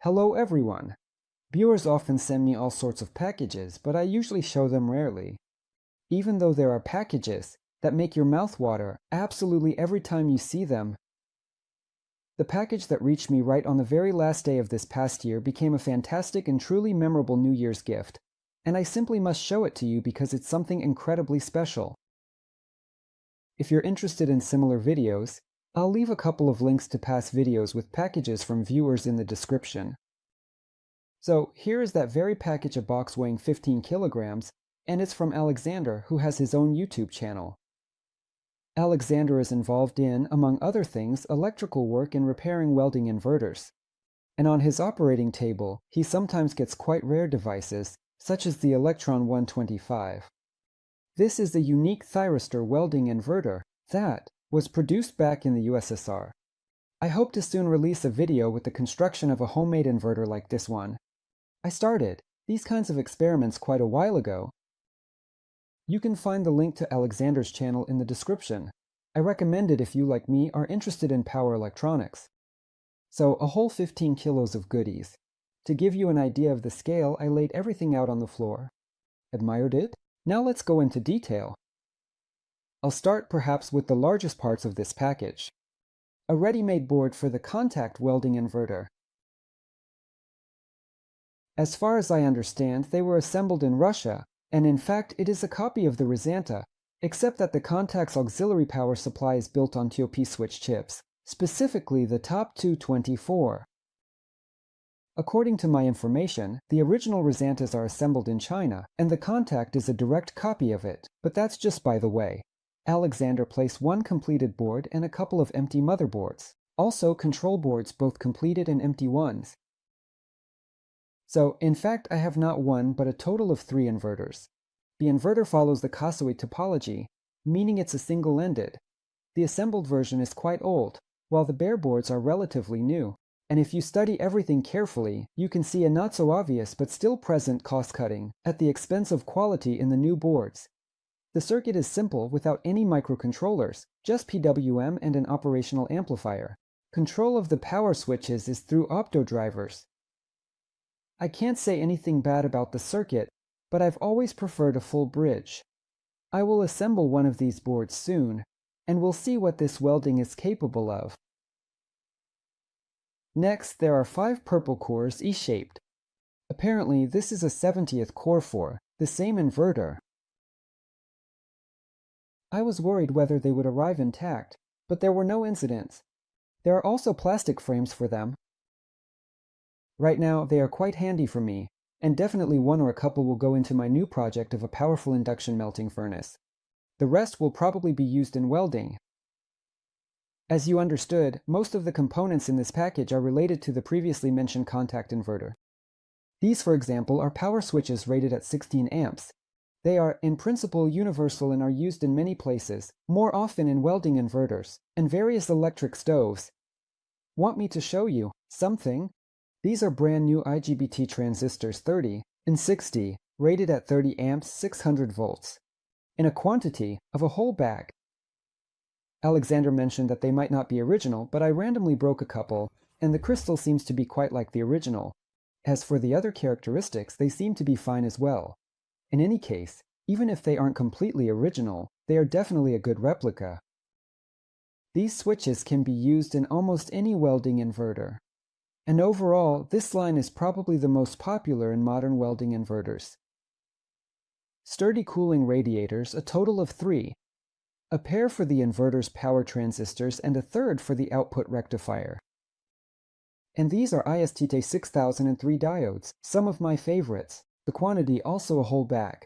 Hello everyone! Viewers often send me all sorts of packages, but I usually show them rarely. Even though there are packages that make your mouth water absolutely every time you see them, the package that reached me right on the very last day of this past year became a fantastic and truly memorable New Year's gift, and I simply must show it to you because it's something incredibly special. If you're interested in similar videos, I'll leave a couple of links to past videos with packages from viewers in the description. So here is that very package, a box weighing 15 kilograms, and it's from Alexander, who has his own YouTube channel. Alexander is involved in, among other things, electrical work and repairing welding inverters. And on his operating table, he sometimes gets quite rare devices, such as the Electron 125. This is a unique thyristor welding inverter that was produced back in the USSR. I hope to soon release a video with the construction of a homemade inverter like this one. I started these kinds of experiments quite a while ago. You can find the link to Alexander's channel in the description. I recommend it if you, like me, are interested in power electronics. So, a whole 15 kilos of goodies. To give you an idea of the scale, I laid everything out on the floor. Admired it? Now let's go into detail. I'll start perhaps with the largest parts of this package. A ready-made board for the contact welding inverter. As far as I understand, they were assembled in Russia, and in fact it is a copy of the Resanta, except that the contact's auxiliary power supply is built on TOP switch chips, specifically the top 224. According to my information, the original Resantas are assembled in China, and the contact is a direct copy of it, but that's just by the way. Alexander placed one completed board and a couple of empty motherboards. Also control boards, both completed and empty ones. So, in fact, I have not one, but a total of 3 inverters. The inverter follows the Kasui topology, meaning it's a single-ended. The assembled version is quite old, while the bare boards are relatively new. And if you study everything carefully, you can see a not-so-obvious but still present cost-cutting at the expense of quality in the new boards. The circuit is simple without any microcontrollers, just PWM and an operational amplifier. Control of the power switches is through optodrivers. I can't say anything bad about the circuit, but I've always preferred a full bridge. I will assemble one of these boards soon, and we'll see what this welding is capable of. Next, there are 5 purple cores E-shaped. Apparently, this is a 70th core for the same inverter. I was worried whether they would arrive intact, but there were no incidents. There are also plastic frames for them. Right now, they are quite handy for me, and definitely one or a couple will go into my new project of a powerful induction melting furnace. The rest will probably be used in welding. As you understood, most of the components in this package are related to the previously mentioned contact inverter. These, for example, are power switches rated at 16 amps. They are, in principle, universal and are used in many places, more often in welding inverters, and various electric stoves. Want me to show you something? These are brand new IGBT transistors 30 and 60, rated at 30 amps, 600 volts, in a quantity of a whole bag. Alexander mentioned that they might not be original, but I randomly broke a couple, and the crystal seems to be quite like the original. As for the other characteristics, they seem to be fine as well. In any case, even if they aren't completely original, they are definitely a good replica. These switches can be used in almost any welding inverter. And overall, this line is probably the most popular in modern welding inverters. Sturdy cooling radiators, a total of 3. A pair for the inverter's power transistors and a third for the output rectifier. And these are ISTT 6003 diodes, some of my favorites. The quantity also a whole bag.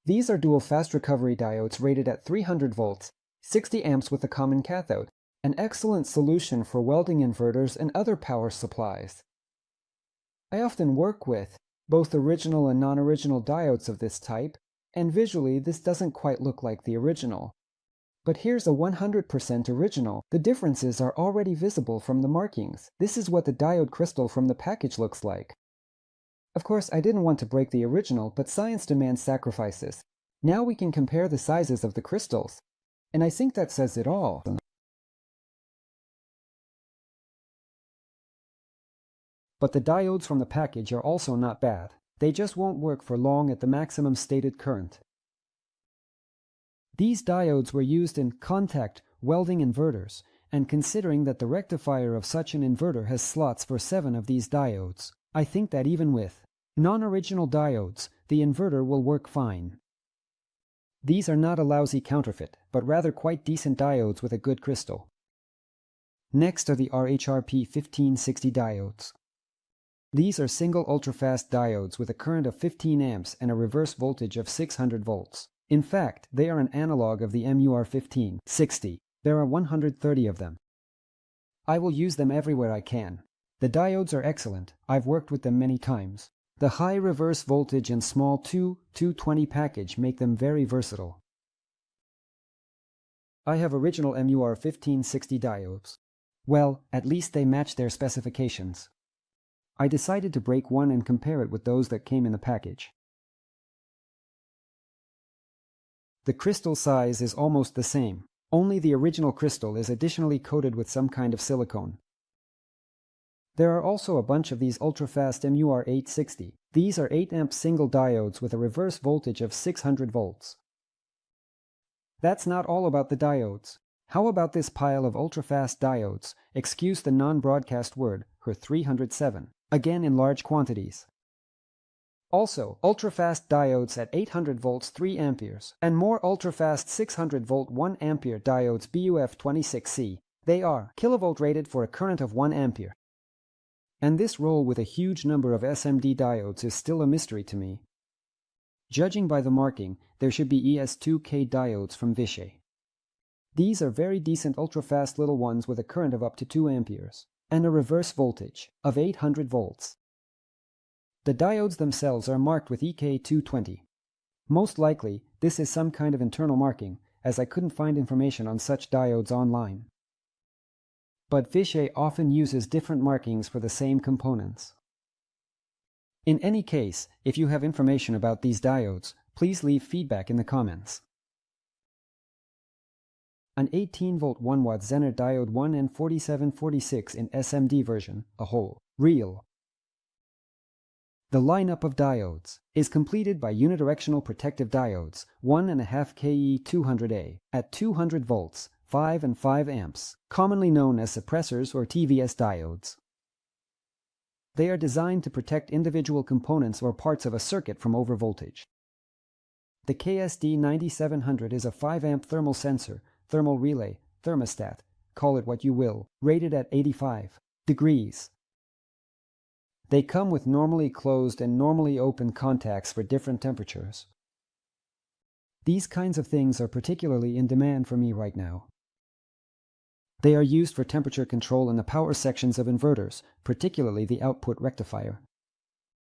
These are dual fast recovery diodes rated at 300 volts, 60 amps with a common cathode, an excellent solution for welding inverters and other power supplies. I often work with both original and non-original diodes of this type, and visually this doesn't quite look like the original. But here's a 100% original. The differences are already visible from the markings. This is what the diode crystal from the package looks like. Of course, I didn't want to break the original, but science demands sacrifices. Now we can compare the sizes of the crystals. And I think that says it all. But the diodes from the package are also not bad. They just won't work for long at the maximum stated current. These diodes were used in contact welding inverters, and considering that the rectifier of such an inverter has slots for 7 of these diodes, I think that even with non-original diodes, the inverter will work fine. These are not a lousy counterfeit, but rather quite decent diodes with a good crystal. Next are the RHRP 1560 diodes. These are single ultrafast diodes with a current of 15 amps and a reverse voltage of 600 volts. In fact, they are an analog of the MUR 1560. There are 130 of them. I will use them everywhere I can. The diodes are excellent. I've worked with them many times. The high reverse voltage and small 220 package make them very versatile. I have original MUR 1560 diodes. Well, at least they match their specifications. I decided to break one and compare it with those that came in the package. The crystal size is almost the same, only the original crystal is additionally coated with some kind of silicone. There are also a bunch of these ultrafast MUR 860. These are 8 amp single diodes with a reverse voltage of 600 volts. That's not all about the diodes. How about this pile of ultrafast diodes, excuse the non-broadcast word, her 307, again in large quantities. Also, ultrafast diodes at 800 volts 3 amperes, and more ultrafast 600 volt 1 ampere diodes BUF26C. They are kilovolt rated for a current of 1 ampere. And this roll with a huge number of SMD diodes is still a mystery to me. Judging by the marking, there should be ES2K diodes from Vishay. These are very decent ultrafast little ones with a current of up to 2 amperes, and a reverse voltage of 800 volts. The diodes themselves are marked with EK220. Most likely, this is some kind of internal marking, as I couldn't find information on such diodes online. But Vishay often uses different markings for the same components. In any case, if you have information about these diodes, please leave feedback in the comments. An 18-volt 1-watt Zener diode 1N4746 in SMD version, a whole, real. The lineup of diodes is completed by unidirectional protective diodes 1.5 KE200A at 200 volts, 5 and 5 amps, commonly known as suppressors or TVS diodes. They are designed to protect individual components or parts of a circuit from overvoltage. The KSD9700 is a 5 amp thermal sensor, thermal relay, thermostat, call it what you will, rated at 85 degrees. They come with normally closed and normally open contacts for different temperatures. These kinds of things are particularly in demand for me right now. They are used for temperature control in the power sections of inverters, particularly the output rectifier.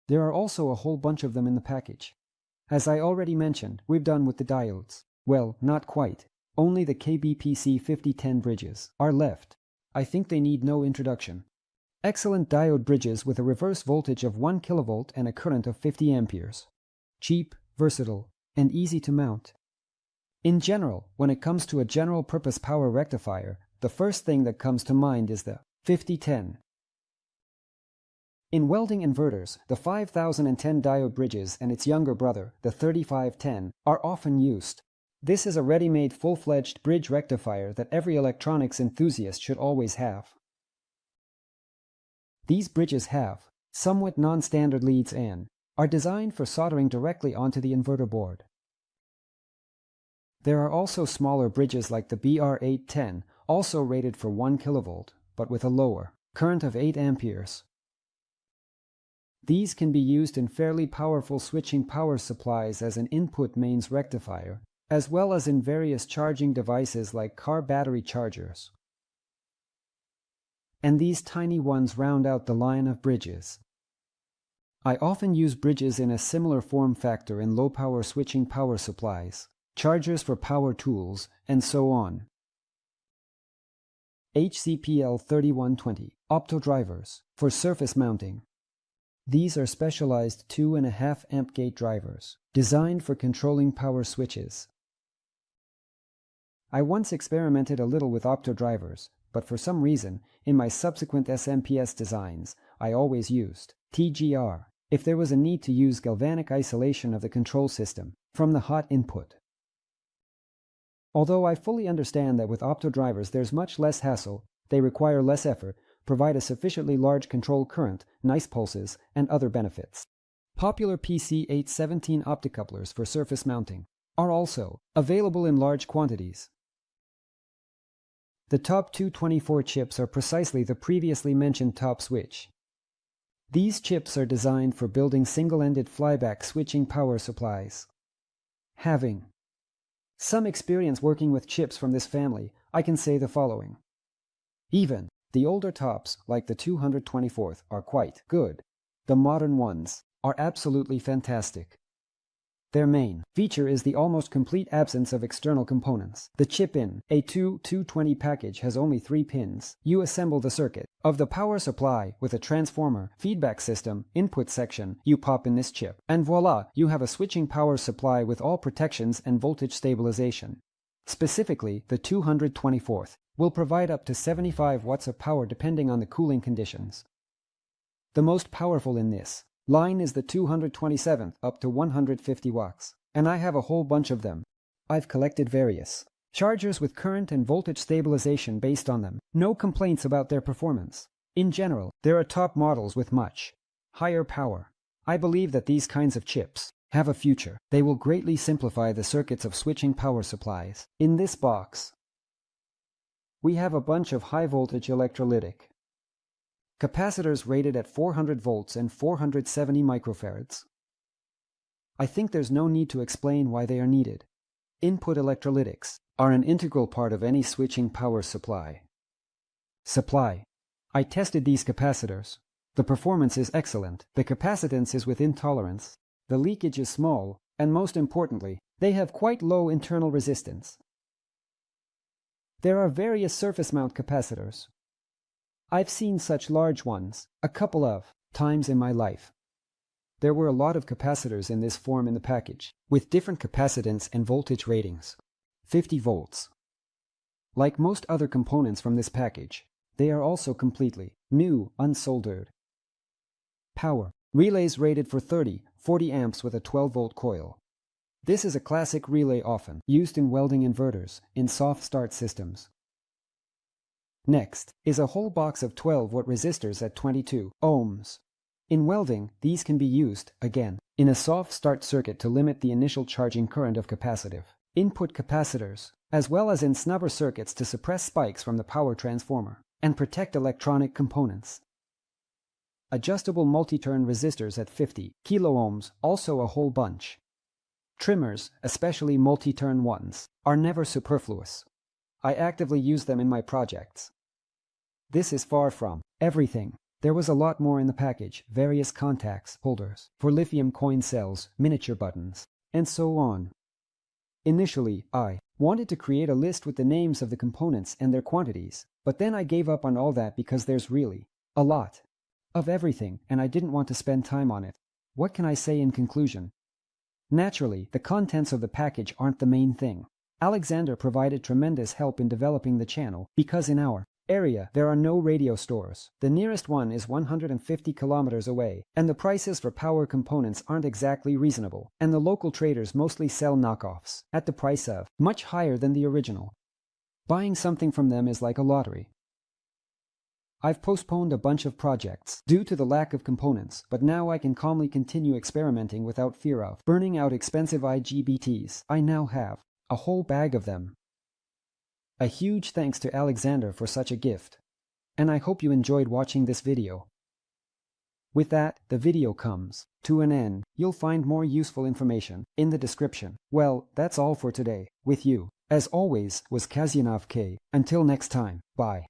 There are also a whole bunch of them in the package. As I already mentioned, we're done with the diodes. Well, not quite. Only the KBPC 5010 bridges are left. I think they need no introduction. Excellent diode bridges with a reverse voltage of 1 kilovolt and a current of 50 amperes. Cheap, versatile, and easy to mount. In general, when it comes to a general-purpose power rectifier, the first thing that comes to mind is the 5010. In welding inverters, the 5010 diode bridges and its younger brother, the 3510, are often used. This is a ready-made full-fledged bridge rectifier that every electronics enthusiast should always have. These bridges have somewhat non-standard leads and are designed for soldering directly onto the inverter board. There are also smaller bridges like the BR810, also rated for 1 kilovolt, but with a lower current of 8 amperes. These can be used in fairly powerful switching power supplies as an input mains rectifier, as well as in various charging devices like car battery chargers. And these tiny ones round out the line of bridges. I often use bridges in a similar form factor in low-power switching power supplies, chargers for power tools, and so on. HCPL 3120 optodrivers for surface mounting. These are specialized 2.5 amp gate drivers, designed for controlling power switches. I once experimented a little with optodrivers, but for some reason, in my subsequent SMPS designs, I always used TGR if there was a need to use galvanic isolation of the control system from the hot input. Although I fully understand that with optodrivers there's much less hassle, they require less effort, provide a sufficiently large control current, nice pulses, and other benefits. Popular PC817 optocouplers for surface mounting are also available in large quantities. The top 224 chips are precisely the previously mentioned top switch. These chips are designed for building single-ended flyback switching power supplies. Having some experience working with chips from this family, I can say the following. Even the older tops, like the 224th, are quite good. The modern ones are absolutely fantastic. Their main feature is the almost complete absence of external components. The chip in a 220 package has only 3 pins. You assemble the circuit of the power supply with a transformer, feedback system, input section. You pop in this chip, and voila, you have a switching power supply with all protections and voltage stabilization. Specifically, the 224th will provide up to 75 watts of power depending on the cooling conditions. The most powerful in this line is the 227th, up to 150 watts, and I have a whole bunch of them. I've collected various chargers with current and voltage stabilization based on them. No complaints about their performance. In general, there are top models with much higher power. I believe that these kinds of chips have a future. They will greatly simplify the circuits of switching power supplies. In this box, we have a bunch of high-voltage electrolytic capacitors rated at 400 volts and 470 microfarads. I think there's no need to explain why they are needed. Input electrolytics are an integral part of any switching power supply. I tested these capacitors. The performance is excellent, the capacitance is within tolerance, the leakage is small, and most importantly, they have quite low internal resistance. There are various surface mount capacitors. I've seen such large ones a couple of times in my life. There were a lot of capacitors in this form in the package, with different capacitance and voltage ratings. 50 volts. Like most other components from this package, they are also completely new, unsoldered. Power relays rated for 30-40 amps with a 12-volt coil. This is a classic relay often used in welding inverters in soft start systems. Next is a whole box of 12-watt resistors at 22 ohms. In welding, these can be used, again, in a soft start circuit to limit the initial charging current of capacitive input capacitors, as well as in snubber circuits to suppress spikes from the power transformer and protect electronic components. Adjustable multi-turn resistors at 50 kiloohms, also a whole bunch. Trimmers, especially multi-turn ones, are never superfluous. I actively use them in my projects. This is far from everything. There was a lot more in the package, various contacts, holders for lithium coin cells, miniature buttons, and so on. Initially, I wanted to create a list with the names of the components and their quantities, but then I gave up on all that because there's really a lot of everything, and I didn't want to spend time on it. What can I say in conclusion? Naturally, the contents of the package aren't the main thing. Alexander provided tremendous help in developing the channel because in our area there are no radio stores. The nearest one is 150 kilometers away, and the prices for power components aren't exactly reasonable, and the local traders mostly sell knockoffs at the price of much higher than the original. Buying something from them is like a lottery. I've postponed a bunch of projects due to the lack of components, but now I can calmly continue experimenting without fear of burning out expensive IGBTs. I now have a whole bag of them. A huge thanks to Alexander for such a gift. And I hope you enjoyed watching this video. With that, the video comes to an end. You'll find more useful information in the description. Well, that's all for today. With you, as always, was Kazyanov K. Until next time, bye.